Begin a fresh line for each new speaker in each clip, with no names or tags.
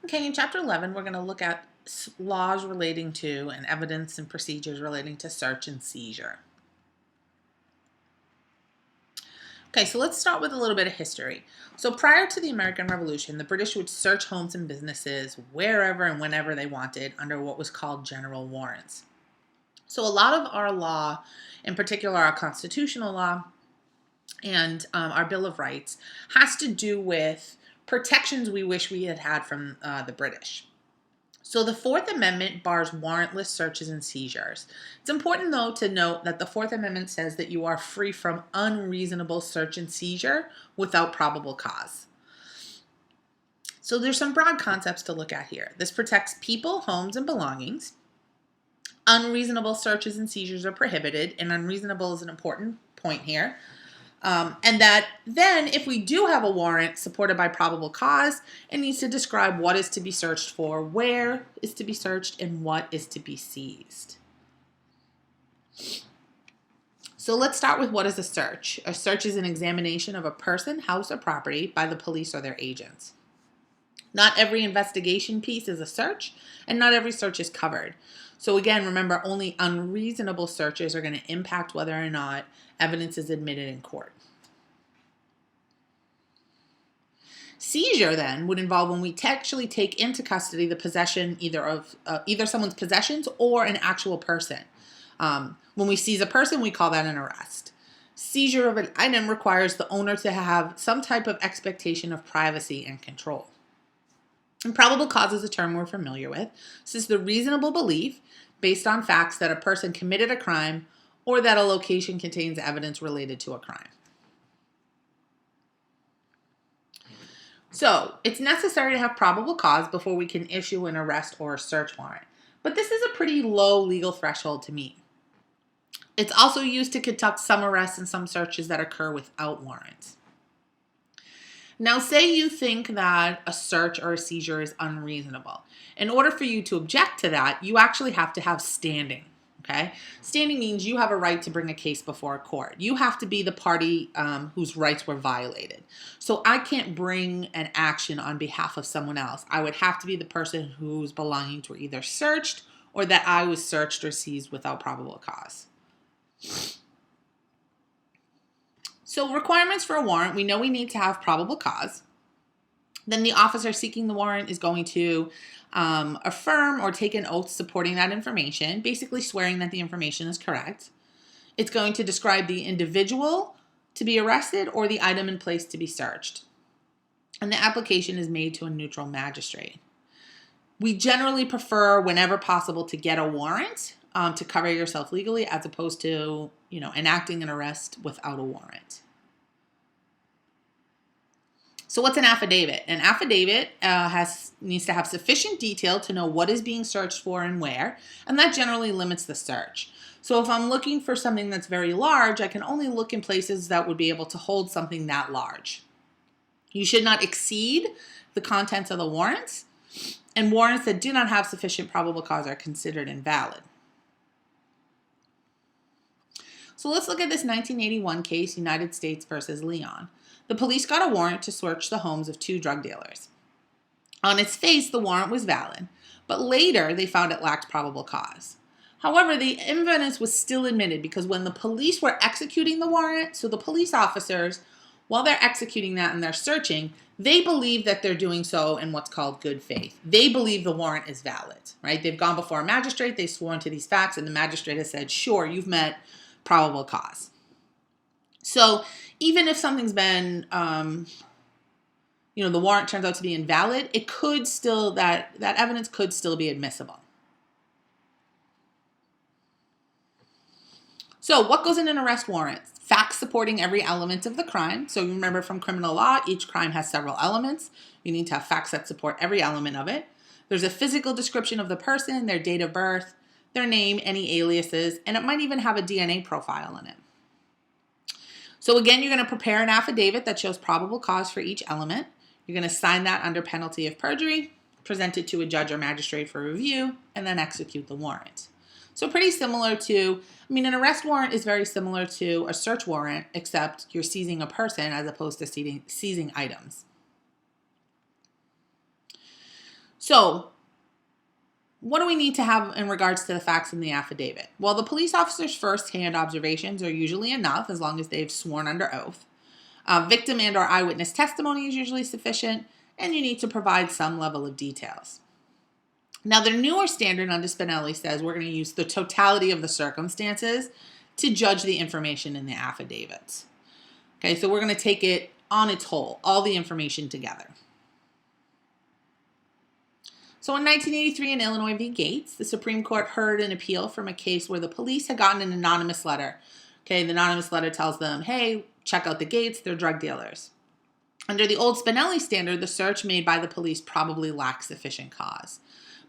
Okay, in Chapter 11, we're going to look at laws relating to and evidence and procedures relating to search and seizure. Okay, so let's start with a little bit of history. So prior to the American Revolution, the British would search homes and businesses wherever and whenever they wanted under what was called general warrants. So a lot of our law, in particular our constitutional law and our Bill of Rights, has to do with protections we wish we had had from the British. So the Fourth Amendment bars warrantless searches and seizures. It's important, though, to note that the Fourth Amendment says that you are free from unreasonable search and seizure without probable cause. So there's some broad concepts to look at here. This protects people, homes, and belongings. Unreasonable searches and seizures are prohibited, and unreasonable is an important point here. And that then, if we do have a warrant supported by probable cause, it needs to describe what is to be searched for, where is to be searched, and what is to be seized. So let's start with what is a search. A search is an examination of a person, house, or property by the police or their agents. Not every investigation piece is a search, and not every search is covered. So again, remember, only unreasonable searches are going to impact whether or not evidence is admitted in court. Seizure then would involve when we actually take into custody the possession either someone's possessions or an actual person. When we seize a person, we call that an arrest. Seizure of an item requires the owner to have some type of expectation of privacy and control. And probable cause is a term we're familiar with. This is the reasonable belief based on facts that a person committed a crime or that a location contains evidence related to a crime. So it's necessary to have probable cause before we can issue an arrest or a search warrant. But this is a pretty low legal threshold to meet. It's also used to conduct some arrests and some searches that occur without warrants. Now, say you think that a search or a seizure is unreasonable. In order for you to object to that, you actually have to have standing. Okay? Standing means you have a right to bring a case before a court. You have to be the party whose rights were violated. So I can't bring an action on behalf of someone else. I would have to be the person whose belongings were either searched or that I was searched or seized without probable cause. So requirements for a warrant, we know we need to have probable cause. Then the officer seeking the warrant is going to affirm or take an oath supporting that information, basically swearing that the information is correct. It's going to describe the individual to be arrested or the item in place to be searched. And the application is made to a neutral magistrate. We generally prefer, whenever possible, to get a warrant to cover yourself legally as opposed to, enacting an arrest without a warrant. So what's an affidavit? An affidavit needs to have sufficient detail to know what is being searched for and where, and that generally limits the search. So if I'm looking for something that's very large, I can only look in places that would be able to hold something that large. You should not exceed the contents of the warrants, and warrants that do not have sufficient probable cause are considered invalid. So let's look at this 1981 case, United States versus Leon. The police got a warrant to search the homes of 2 drug dealers. On its face, the warrant was valid, but later they found it lacked probable cause. However, the evidence was still admitted because when the police were executing the warrant, so the police officers, while they're executing that and they're searching, they believe that they're doing so in what's called good faith. They believe the warrant is valid, right? They've gone before a magistrate, they've sworn to these facts, and the magistrate has said, sure, you've met probable cause. So even if something's been, the warrant turns out to be invalid, it could still, that evidence could still be admissible. So what goes in an arrest warrant? Facts supporting every element of the crime. So you remember from criminal law, each crime has several elements. You need to have facts that support every element of it. There's a physical description of the person, their date of birth, their name, any aliases, and it might even have a DNA profile in it. So again, you're going to prepare an affidavit that shows probable cause for each element. You're going to sign that under penalty of perjury, present it to a judge or magistrate for review, and then execute the warrant. So pretty similar to, an arrest warrant is very similar to a search warrant, except you're seizing a person as opposed to seizing items. So what do we need to have in regards to the facts in the affidavit? Well, the police officer's first-hand observations are usually enough as long as they've sworn under oath. Victim and or eyewitness testimony is usually sufficient, and you need to provide some level of details. Now, the newer standard under Spinelli says we're going to use the totality of the circumstances to judge the information in the affidavits. Okay, so we're going to take it on its whole, all the information together. So in 1983 in Illinois v. Gates, the Supreme Court heard an appeal from a case where the police had gotten an anonymous letter. Okay, the anonymous letter tells them, hey, check out the Gates, they're drug dealers. Under the old Spinelli standard, the search made by the police probably lacks sufficient cause.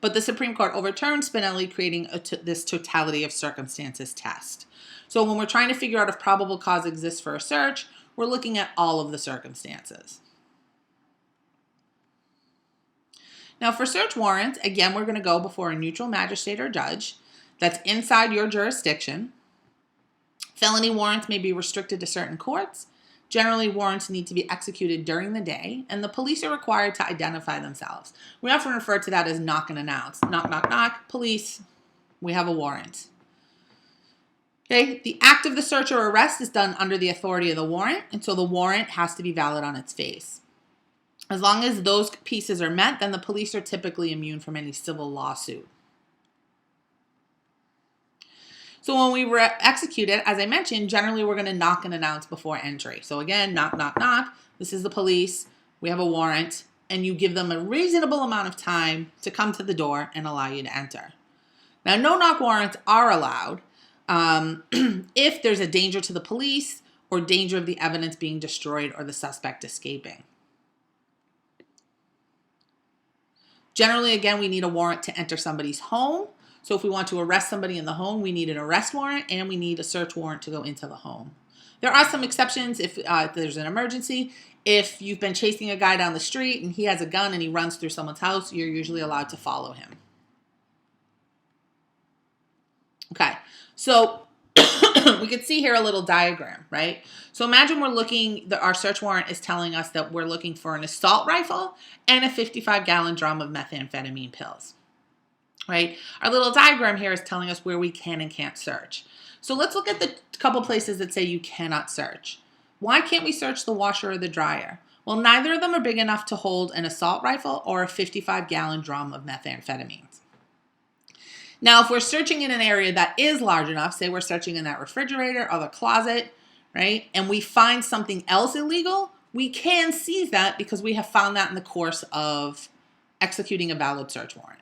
But the Supreme Court overturned Spinelli, creating this totality of circumstances test. So when we're trying to figure out if probable cause exists for a search, we're looking at all of the circumstances. Now for search warrants, again, we're going to go before a neutral magistrate or judge that's inside your jurisdiction. Felony warrants may be restricted to certain courts. Generally, warrants need to be executed during the day, and the police are required to identify themselves. We often refer to that as knock and announce. Knock, knock, knock, police, we have a warrant. Okay, the act of the search or arrest is done under the authority of the warrant, and so the warrant has to be valid on its face. As long as those pieces are met, then the police are typically immune from any civil lawsuit. So when we execute it, as I mentioned, generally we're going to knock and announce before entry. So again, knock, knock, knock. This is the police. We have a warrant. And you give them a reasonable amount of time to come to the door and allow you to enter. Now, no-knock warrants are allowed if there's a danger to the police or danger of the evidence being destroyed or the suspect escaping. Generally, again, we need a warrant to enter somebody's home. So if we want to arrest somebody in the home, we need an arrest warrant and we need a search warrant to go into the home. There are some exceptions if there's an emergency. If you've been chasing a guy down the street and he has a gun and he runs through someone's house, you're usually allowed to follow him. Okay, so we can see here a little diagram, right? So imagine we're looking, our search warrant is telling us that we're looking for an assault rifle and a 55-gallon drum of methamphetamine pills. Right? Our little diagram here is telling us where we can and can't search. So let's look at the couple places that say you cannot search. Why can't we search the washer or the dryer? Well, neither of them are big enough to hold an assault rifle or a 55-gallon drum of methamphetamines. Now, if we're searching in an area that is large enough, say we're searching in that refrigerator or the closet, right, and we find something else illegal, we can seize that because we have found that in the course of executing a valid search warrant.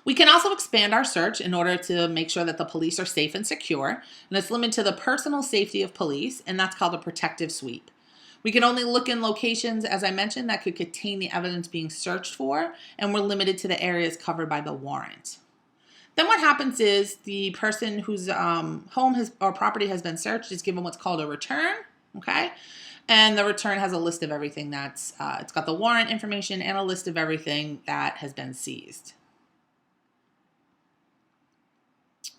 We can also expand our search in order to make sure that the police are safe and secure, and it's limited to the personal safety of police, and that's called a protective sweep. We can only look in locations, as I mentioned, that could contain the evidence being searched for, and we're limited to the areas covered by the warrant. Then what happens is the person whose home or property has been searched is given what's called a return, okay? And the return has a list of everything that's, it's got the warrant information and a list of everything that has been seized.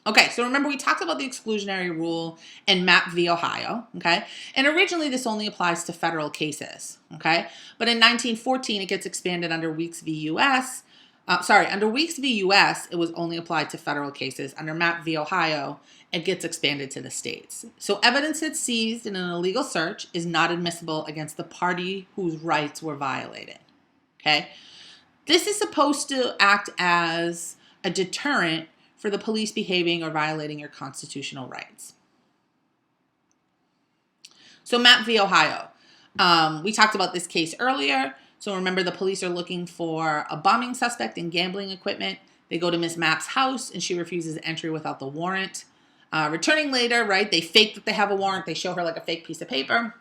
Okay, so remember we talked about the exclusionary rule in Mapp v. Ohio, okay? And originally this only applies to federal cases, okay? But in 1914 it gets expanded under Weeks v. U.S. Under Weeks v. U.S. it was only applied to federal cases. Under Mapp v. Ohio it gets expanded to the states. So evidence that's seized in an illegal search is not admissible against the party whose rights were violated, okay? This is supposed to act as a deterrent for the police behaving or violating your constitutional rights. So Mapp v. Ohio. We talked about this case earlier. So remember the police are looking for a bombing suspect and gambling equipment. They go to Miss Mapp's house and she refuses entry without the warrant. Returning later, right, they fake that they have a warrant. They show her like a fake piece of paper.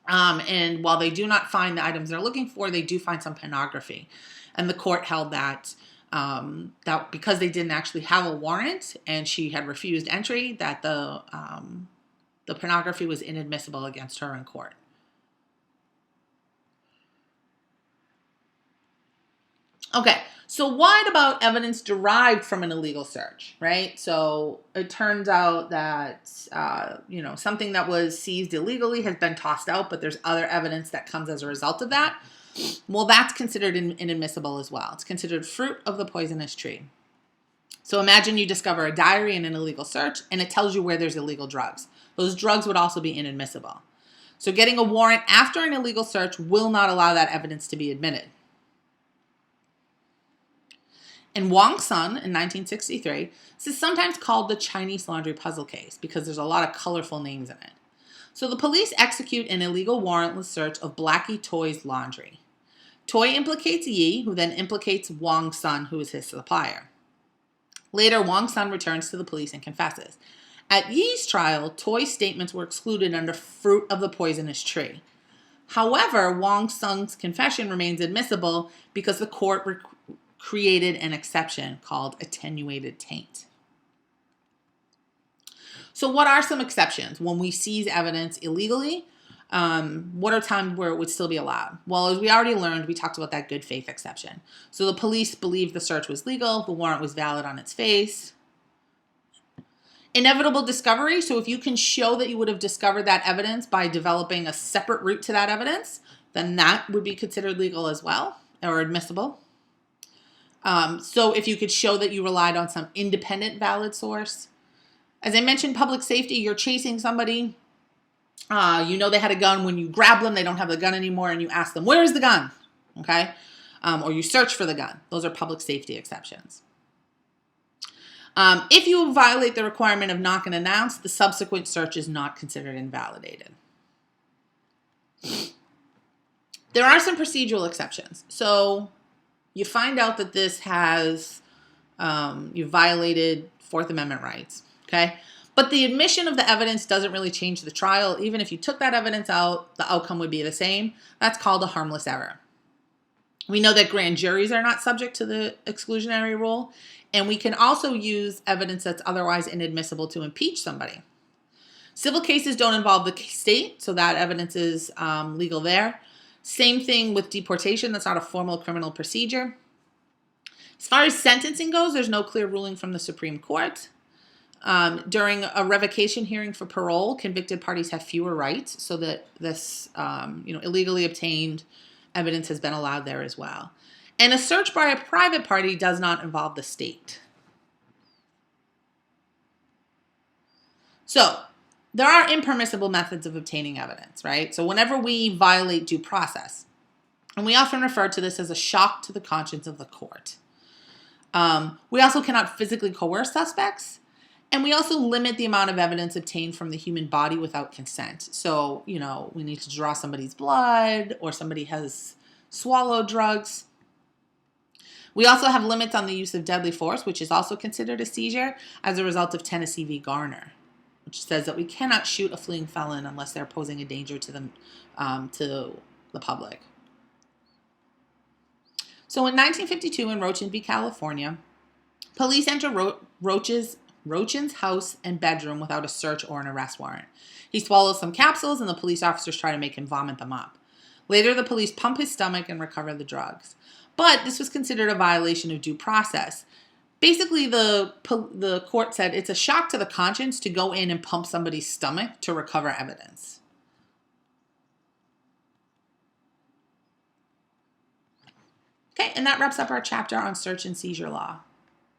And while they do not find the items they're looking for, they do find some pornography. And the court held that that because they didn't actually have a warrant and she had refused entry, that the pornography was inadmissible against her in court. Okay, So what about evidence derived from an illegal search, right? So it turns out that, something that was seized illegally has been tossed out, but there's other evidence that comes as a result of that. Well, that's considered inadmissible as well. It's considered fruit of the poisonous tree. So imagine you discover a diary in an illegal search, and it tells you where there's illegal drugs. Those drugs would also be inadmissible. So getting a warrant after an illegal search will not allow that evidence to be admitted. In Wong Sun in 1963, this is sometimes called the Chinese laundry puzzle case because there's a lot of colorful names in it. So the police execute an illegal warrantless search of Blackie Toy's laundry. Toy implicates Yi, who then implicates Wong Sun, who is his supplier. Later, Wong Sun returns to the police and confesses. At Yi's trial, Toy's statements were excluded under fruit of the poisonous tree. However, Wong Sun's confession remains admissible because the court created an exception called attenuated taint. So what are some exceptions when we seize evidence illegally? What are times where it would still be allowed? Well, as we already learned, we talked about that good faith exception. So the police believed the search was legal, the warrant was valid on its face. Inevitable discovery. So if you can show that you would have discovered that evidence by developing a separate route to that evidence, then that would be considered legal as well, or admissible. So if you could show that you relied on some independent valid source. As I mentioned, public safety, you're chasing somebody. You know they had a gun. When you grab them, they don't have the gun anymore, and you ask them, where's the gun? Okay? Or you search for the gun. Those are public safety exceptions. If you violate the requirement of knock and announce, the subsequent search is not considered invalidated. There are some procedural exceptions. So you find out that this has, you violated Fourth Amendment rights, okay? But the admission of the evidence doesn't really change the trial. Even if you took that evidence out, the outcome would be the same. That's called a harmless error. We know that grand juries are not subject to the exclusionary rule, and we can also use evidence that's otherwise inadmissible to impeach somebody. Civil cases don't involve the state, so that evidence is legal there. Same thing with deportation. That's not a formal criminal procedure. As far as sentencing goes, there's no clear ruling from the Supreme Court. During a revocation hearing for parole, convicted parties have fewer rights, so that this illegally obtained evidence has been allowed there as well. And a search by a private party does not involve the state. So there are impermissible methods of obtaining evidence, right? So whenever we violate due process, and we often refer to this as a shock to the conscience of the court. We also cannot physically coerce suspects, and we also limit the amount of evidence obtained from the human body without consent. So, we need to draw somebody's blood, or somebody has swallowed drugs. We also have limits on the use of deadly force, which is also considered a seizure as a result of Tennessee v. Garner, which says that we cannot shoot a fleeing felon unless they're posing a danger to the public. So in 1952 in Rochin v. California, police enter Rochin's house and bedroom without a search or an arrest warrant. He swallows some capsules, and the police officers try to make him vomit them up. Later, the police pump his stomach and recover the drugs. But this was considered a violation of due process. Basically, the court said it's a shock to the conscience to go in and pump somebody's stomach to recover evidence. Okay, and that wraps up our chapter on search and seizure law.